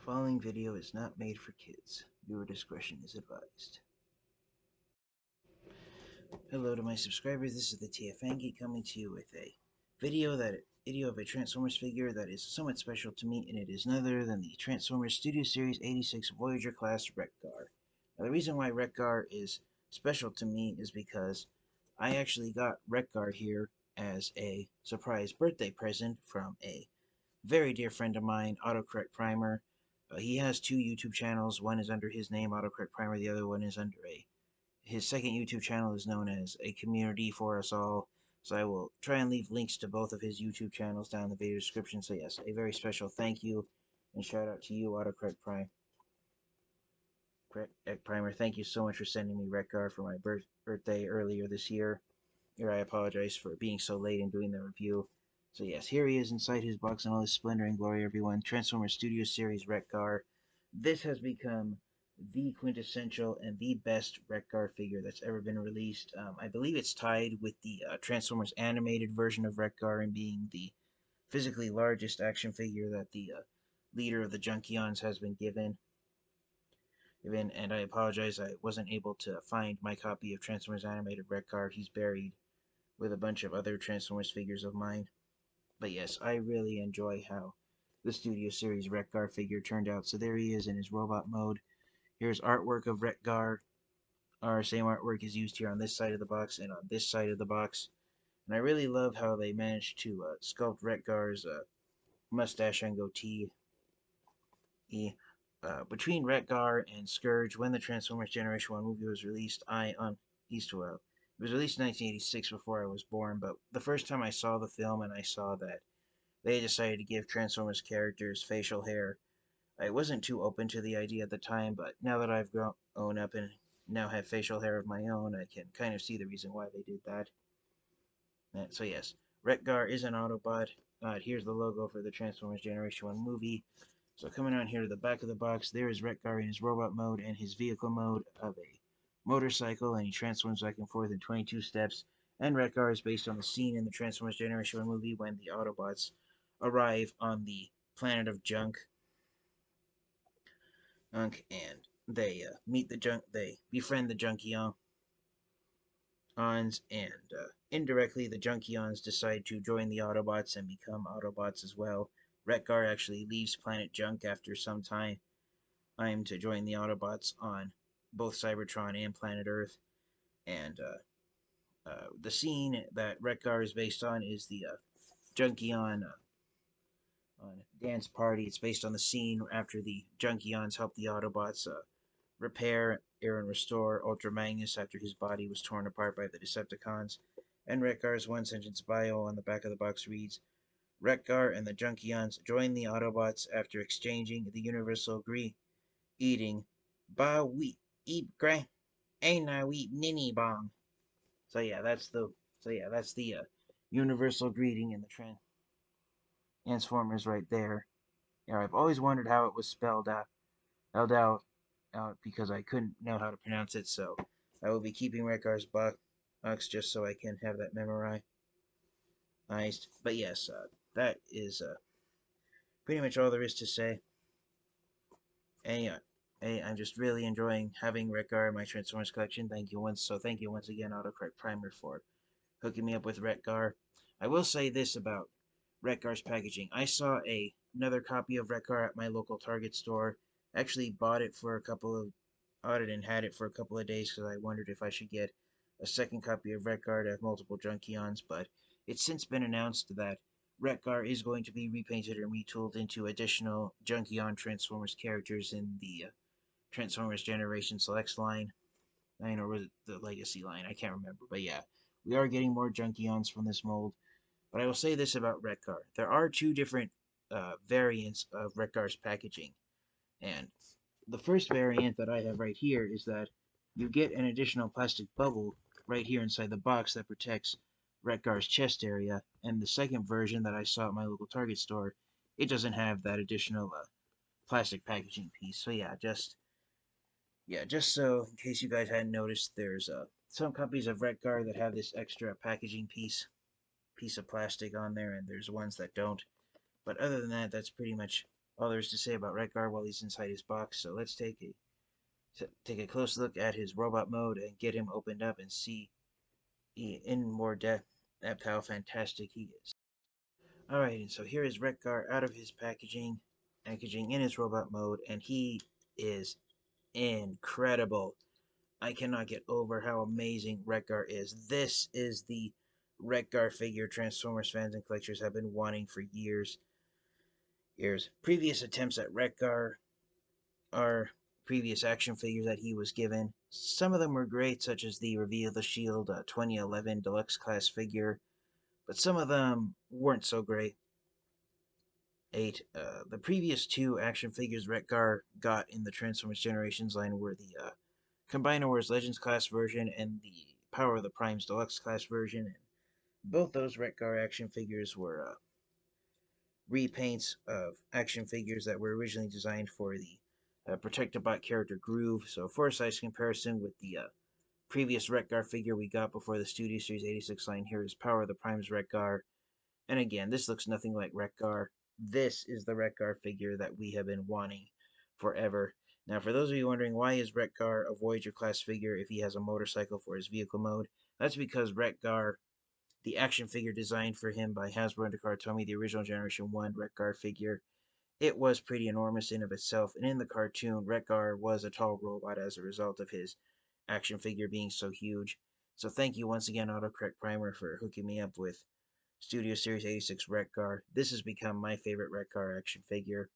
Following video is not made for kids. Viewer discretion is advised. Hello to my subscribers, this is the TFangy coming to you with a video of a Transformers figure that is somewhat special to me, and it is none other than the Transformers Studio Series 86 Voyager class Wreck-Gar. Now the reason why Wreck-Gar is special to me is because I actually got Wreck-Gar here as a surprise birthday present from a very dear friend of mine, Autocorrect Primer. He has two YouTube channels. One is under his name, Autocorrect Primer. The other one is under his second YouTube channel is known as A Community for Us All. So I will try and leave links to both of his YouTube channels down in the video description. So yes, a very special thank you and shout out to you, Autocorrect Primer. Thank you so much for sending me Wreck-Gar for my birthday earlier this year. Here I apologize for being so late in doing the review. So yes, here he is inside his box in all his splendor and glory, everyone. Transformers Studio Series Wreck-Gar. This has become the quintessential and the best Wreck-Gar figure that's ever been released. I believe it's tied with the Transformers animated version of Wreck-Gar in being the physically largest action figure that the leader of the Junkions has been given. And I apologize, I wasn't able to find my copy of Transformers animated Wreck-Gar. He's buried with a bunch of other Transformers figures of mine. But yes, I really enjoy how the Studio Series Wreck-Gar figure turned out. So there he is in his robot mode. Here's artwork of Wreck-Gar. Our same artwork is used here on this side of the box and on this side of the box. And I really love how they managed to sculpt Wreck-Gar's mustache and goatee. Between Wreck-Gar and Scourge, when the Transformers Generation 1 movie was released, it was released in 1986 before I was born, but the first time I saw the film and I saw that they decided to give Transformers characters facial hair, I wasn't too open to the idea at the time, but now that I've grown up and now have facial hair of my own, I can kind of see the reason why they did that. So yes, Wreck-Gar is an Autobot. Here's the logo for the Transformers Generation 1 movie. So coming on here to the back of the box, there is Wreck-Gar in his robot mode and his vehicle mode of a motorcycle, and he transforms back and forth in 22 steps. And Wreck-Gar is based on the scene in the Transformers Generation 1 movie when the Autobots arrive on the planet of Junk, and they they befriend the Junkions, and indirectly the Junkions decide to join the Autobots and become Autobots as well. Wreck-Gar actually leaves planet Junk after some time to join the Autobots on both Cybertron and planet Earth. And the scene that Wreck-Gar is based on is the Junkion on dance party. It's based on the scene after the Junkions help the Autobots repair and restore Ultra Magnus after his body was torn apart by the Decepticons. And Wreck-Gar's one-sentence bio on the back of the box reads, Wreck-Gar and the Junkions join the Autobots after exchanging the universal eating ba we eat gra ain't I we ninny bong. So yeah, that's the universal greeting in the Transformers right there. Yeah, I've always wondered how it was spelled out because I couldn't know how to pronounce it, so I will be keeping Wreck-Gar's box just so I can have that memorized. But yes, that is pretty much all there is to say. And yeah, hey, I'm just really enjoying having Wreck-Gar in my Transformers collection. Thank you once again, Autocorrect Primer, for hooking me up with Wreck-Gar. I will say this about Wreck-Gar's packaging. I saw another copy of Wreck-Gar at my local Target store. Actually bought it and had it for a couple of days because I wondered if I should get a second copy of Wreck-Gar to have multiple Junkions, but it's since been announced that Wreck-Gar is going to be repainted and retooled into additional Junkion Transformers characters in the Transformers Generation Selects line. Or was it the Legacy line? I can't remember, but yeah, we are getting more Junkions from this mold. But I will say this about Wreck-Gar. There are two different variants of Wreck-Gar's packaging. And the first variant that I have right here is that you get an additional plastic bubble right here inside the box that protects Wreck-Gar's chest area. And the second version that I saw at my local Target store, it doesn't have that additional plastic packaging piece. So just so in case you guys hadn't noticed, there's some copies of Wreck-Gar that have this extra packaging piece of plastic on there, and there's ones that don't. But other than that, that's pretty much all there is to say about Wreck-Gar while he's inside his box. So let's take a close look at his robot mode and get him opened up and see in more depth how fantastic he is. Alright, and so here is Wreck-Gar out of his packaging in his robot mode, and he is incredible. I cannot get over how amazing Wreck-Gar is. This is the Wreck-Gar figure Transformers fans and collectors have been wanting for years. Previous attempts at Wreck-Gar are previous action figures that he was given. Some of them were great, such as the Reveal the Shield 2011 Deluxe Class figure, but some of them weren't so great. The previous two action figures Wreck-Gar got in the Transformers Generations line were the Combiner Wars Legends class version and the Power of the Primes Deluxe class version. And both those Wreck-Gar action figures were repaints of action figures that were originally designed for the Protectobot character Groove. So for a size comparison with the previous Wreck-Gar figure we got before the Studio Series 86 line, here is Power of the Primes Wreck-Gar. And again, this looks nothing like Wreck-Gar. This is the Wreck-Gar figure that we have been wanting forever. Now, for those of you wondering, why is Wreck-Gar a Voyager class figure if he has a motorcycle for his vehicle mode? That's because Wreck-Gar, the action figure designed for him by Hasbro and Takara Tomy, the original Generation 1 Wreck-Gar figure, it was pretty enormous in of itself, and in the cartoon, Wreck-Gar was a tall robot as a result of his action figure being so huge. So thank you once again, Autocorrect Primer, for hooking me up with Studio Series 86 Wreck-Gar. This has become my favorite Wreck-Gar action figure.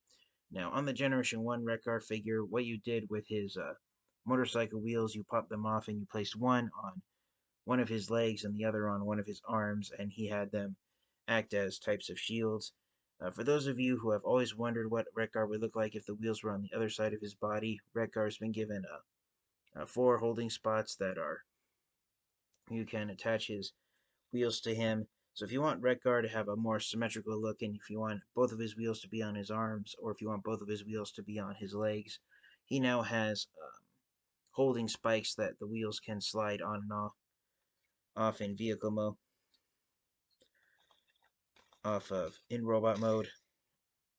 Now, on the Generation 1 Wreck-Gar figure, what you did with his motorcycle wheels, you popped them off and you placed one on one of his legs and the other on one of his arms, and he had them act as types of shields. For those of you who have always wondered what Wreck-Gar would look like if the wheels were on the other side of his body, Wreck-Gar has been given 4 holding spots that are you can attach his wheels to him. So if you want Wreck-Gar to have a more symmetrical look, and if you want both of his wheels to be on his arms, or if you want both of his wheels to be on his legs, he now has holding spikes that the wheels can slide on and off in vehicle mode, off of in robot mode.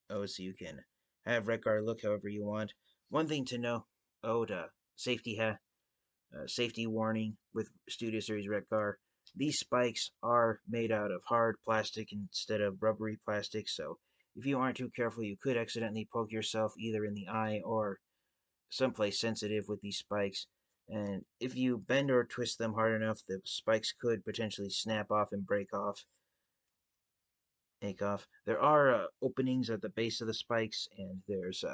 Oh, so you can have Wreck-Gar look however you want. One thing to know, safety warning with Studio Series Wreck-Gar. These spikes are made out of hard plastic instead of rubbery plastic, so if you aren't too careful, you could accidentally poke yourself either in the eye or someplace sensitive with these spikes. And if you bend or twist them hard enough, the spikes could potentially snap off and break off. There are openings at the base of the spikes, and there's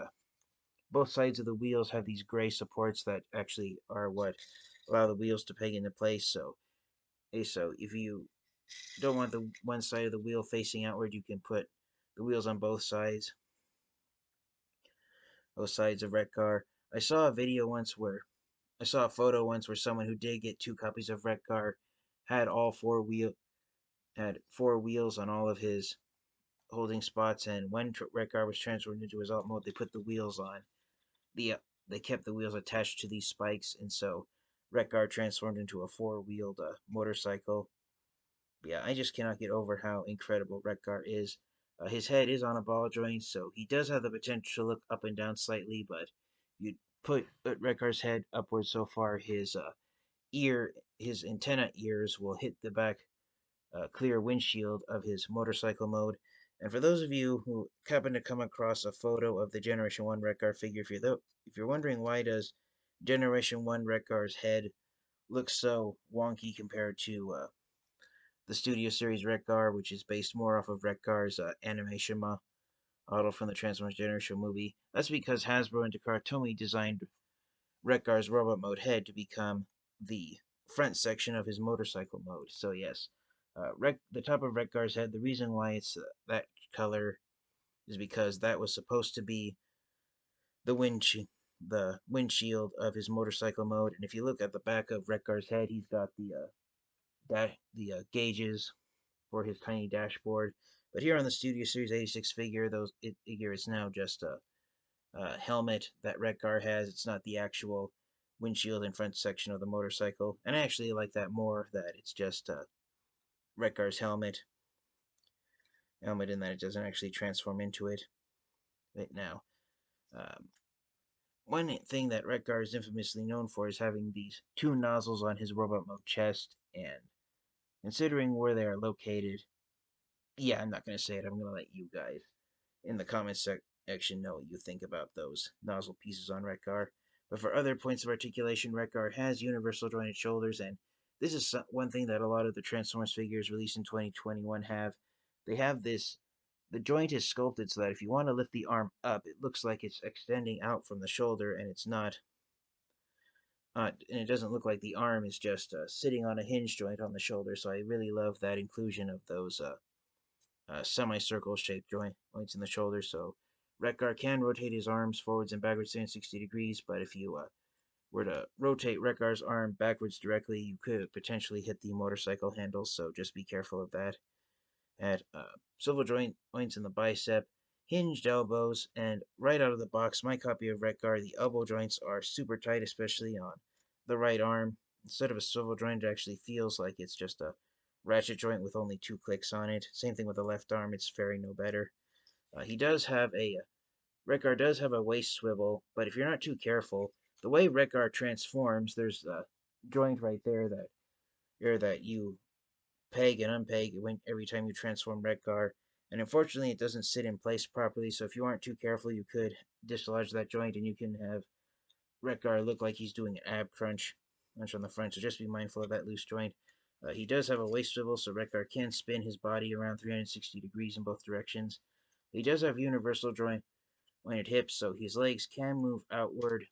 both sides of the wheels have these gray supports that actually are what allow the wheels to peg into place. So if you don't want the one side of the wheel facing outward, you can put the wheels on both sides of Wreck-Gar. I saw a photo once where someone who did get 2 copies of Wreck-Gar had had 4 wheels on all of his holding spots, and when Wreck-Gar was transferred into his alt mode, they put the wheels on. They kept the wheels attached to these spikes, and so Wreck-Gar transformed into a 4-wheeled motorcycle. Yeah, I just cannot get over how incredible Wreck-Gar is. His head is on a ball joint, so he does have the potential to look up and down slightly, but you put Wreck-Gar's head upwards so far, his antenna ears will hit the back clear windshield of his motorcycle mode. And for those of you who happen to come across a photo of the Generation 1 Wreck-Gar figure, if you're wondering why does Generation 1 Wreck-Gar's head look so wonky compared to the Studio Series Wreck-Gar, which is based more off of Wreck-Gar's animation model from the Transformers Generation movie, that's because Hasbro and Takara Tomy designed Wreck-Gar's robot mode head to become the front section of his motorcycle mode. So yes, the top of Wreck-Gar's head, the reason why it's that color is because that was supposed to be the windshield of his motorcycle mode. And if you look at the back of Wreck-Gar's head, he's got the gauges for his tiny dashboard. But here on the Studio Series 86 figure, it's now just a helmet that Wreck-Gar has. It's not the actual windshield and front section of the motorcycle. And I actually like that more, that it's just Wreck-Gar's helmet in that it doesn't actually transform into it. right now. Um, One thing that Wreck-Gar is infamously known for is having these two nozzles on his robot mode chest, and considering where they are located, yeah, I'm not going to say it. I'm going to let you guys in the comments section know what you think about those nozzle pieces on Wreck-Gar. But for other points of articulation, Wreck-Gar has universal jointed shoulders, and this is one thing that a lot of the Transformers figures released in 2021 have. They have this. The joint is sculpted so that if you want to lift the arm up, it looks like it's extending out from the shoulder, and it's not. And it doesn't look like the arm is just sitting on a hinge joint on the shoulder. So I really love that inclusion of those semicircle shaped joints in the shoulder. So Wreck-Gar can rotate his arms forwards and backwards 360 degrees, but if you were to rotate Wreck-Gar's arm backwards directly, you could potentially hit the motorcycle handles. So just be careful of that. At swivel joints in the bicep, hinged elbows, and right out of the box, my copy of Wreck-Gar, the elbow joints are super tight, especially on the right arm. Instead of a swivel joint, it actually feels like it's just a ratchet joint with only 2 clicks on it. Same thing with the left arm, it's faring no better. He does have a Wreck-Gar does have a waist swivel, but if you're not too careful, the way Wreck-Gar transforms, there's a joint right there that you peg and unpeg every time you transform Wreck-Gar, and unfortunately it doesn't sit in place properly, so if you aren't too careful, you could dislodge that joint and you can have Wreck-Gar look like he's doing an ab crunch on the front, so just be mindful of that loose joint. He does have a waist swivel, so Wreck-Gar can spin his body around 360 degrees in both directions. He does have universal jointed hips, so his legs can move outward,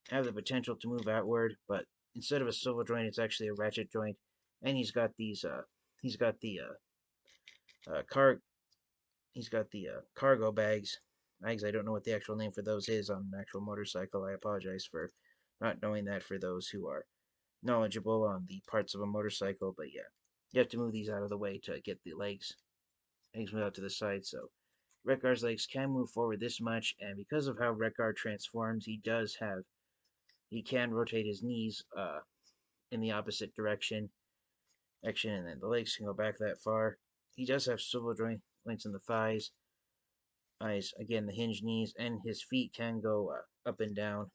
have the potential to move outward, but instead of a swivel joint, it's actually a ratchet joint. And he's got the car, he's got the cargo bags. I don't know what the actual name for those is on an actual motorcycle. I apologize for not knowing that for those who are knowledgeable on the parts of a motorcycle. But yeah, you have to move these out of the way to get the legs move out to the side. So Wreck-Gar's legs can move forward this much, and because of how Wreck-Gar transforms, he can rotate his knees in the opposite direction, and then the legs can go back that far. He does have swivel joints in the thighs, again the hinged knees, and his feet can go up and down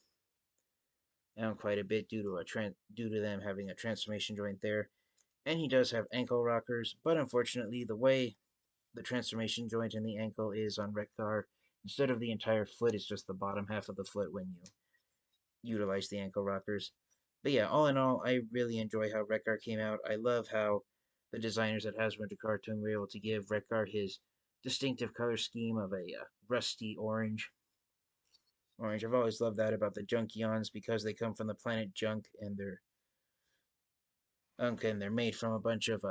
quite a bit due to them having a transformation joint there. And he does have ankle rockers, but unfortunately, the way the transformation joint in the ankle is on Wreck-Gar, instead of the entire foot, it's just the bottom half of the foot when you utilize the ankle rockers. But yeah, all in all, I really enjoy how Wreck-Gar came out. I love how the designers at Hasbro and Cartoon were able to give Wreck-Gar his distinctive color scheme of a rusty orange. I've always loved that about the Junkions because they come from the planet Junk, and they're made from a bunch of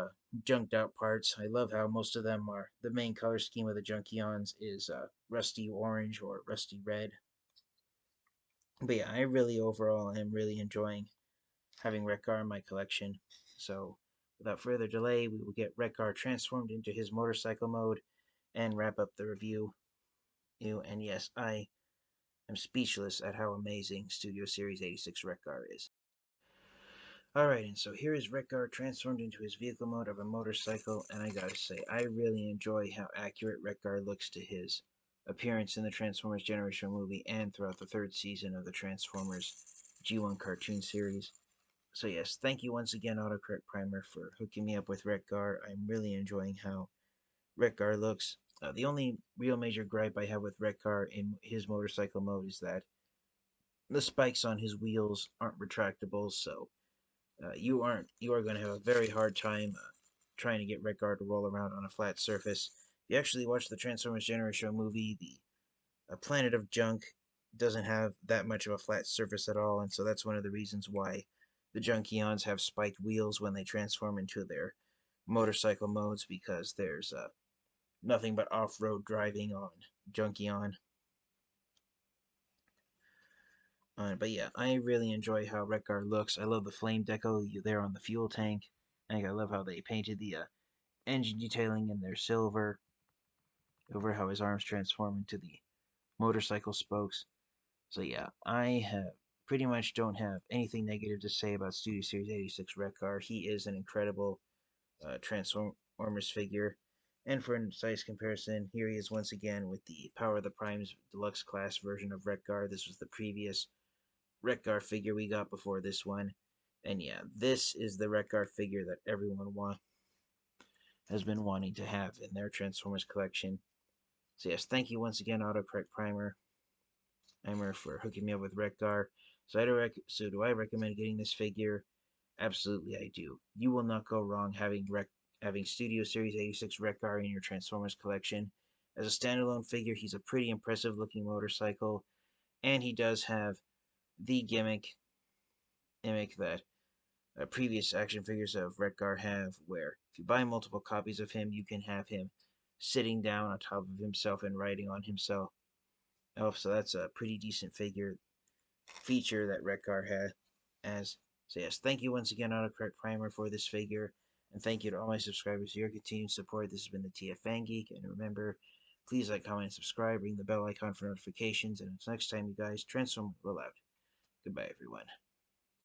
junked out parts. I love how most of them are the main color scheme of the Junkions is rusty orange or rusty red. But yeah, I really overall am really enjoying having Wreck-Gar in my collection. So without further delay, we will get Wreck-Gar transformed into his motorcycle mode and wrap up the review. And yes, I am speechless at how amazing Studio Series 86 Wreck-Gar is. Alright, and so here is Wreck-Gar transformed into his vehicle mode of a motorcycle, and I gotta say, I really enjoy how accurate Wreck-Gar looks to his appearance in the Transformers Generation movie and throughout the third season of the Transformers G1 cartoon series. So yes, thank you once again, Autocorrect Primer, for hooking me up with Wreck-Gar. I'm really enjoying how Wreck-Gar looks. The only real major gripe I have with Wreck-Gar in his motorcycle mode is that the spikes on his wheels aren't retractable, so you are going to have a very hard time trying to get Wreck-Gar to roll around on a flat surface. If you actually watch the Transformers Generation movie, the planet of junk doesn't have that much of a flat surface at all, and so that's one of the reasons why the Junkions have spiked wheels when they transform into their motorcycle modes, because there's nothing but off-road driving on Junkion. But yeah, I really enjoy how Wreck-Gar looks. I love the flame deco there on the fuel tank. I love how they painted the engine detailing in their silver over how his arms transform into the motorcycle spokes. So yeah, I have pretty much don't have anything negative to say about Studio Series 86 Wreck-Gar. He is an incredible Transformers figure. And for a size comparison, here he is once again with the Power of the Primes Deluxe Class version of Wreck-Gar. This was the previous Wreck-Gar figure we got before this one. And yeah, this is the Wreck-Gar figure that everyone has been wanting to have in their Transformers collection. So yes, thank you once again, Autocorrect Primer, for hooking me up with Wreck-Gar. So do I recommend getting this figure? Absolutely, I do. You will not go wrong having Studio Series 86 Wreck-Gar in your Transformers collection. As a standalone figure, he's a pretty impressive looking motorcycle, and he does have the gimmick that previous action figures of Wreck-Gar have, where if you buy multiple copies of him, you can have him sitting down on top of himself and riding on himself. Oh, so that's a pretty decent feature that Wreck-Gar had. So yes, thank you once again, Autocorrect Primer, for this figure, and thank you to all my subscribers for your continued support. This has been the TF Fan Geek, and remember, please like, comment, and subscribe, ring the bell icon for notifications, and until next time, you guys, transform roll out. Goodbye, everyone.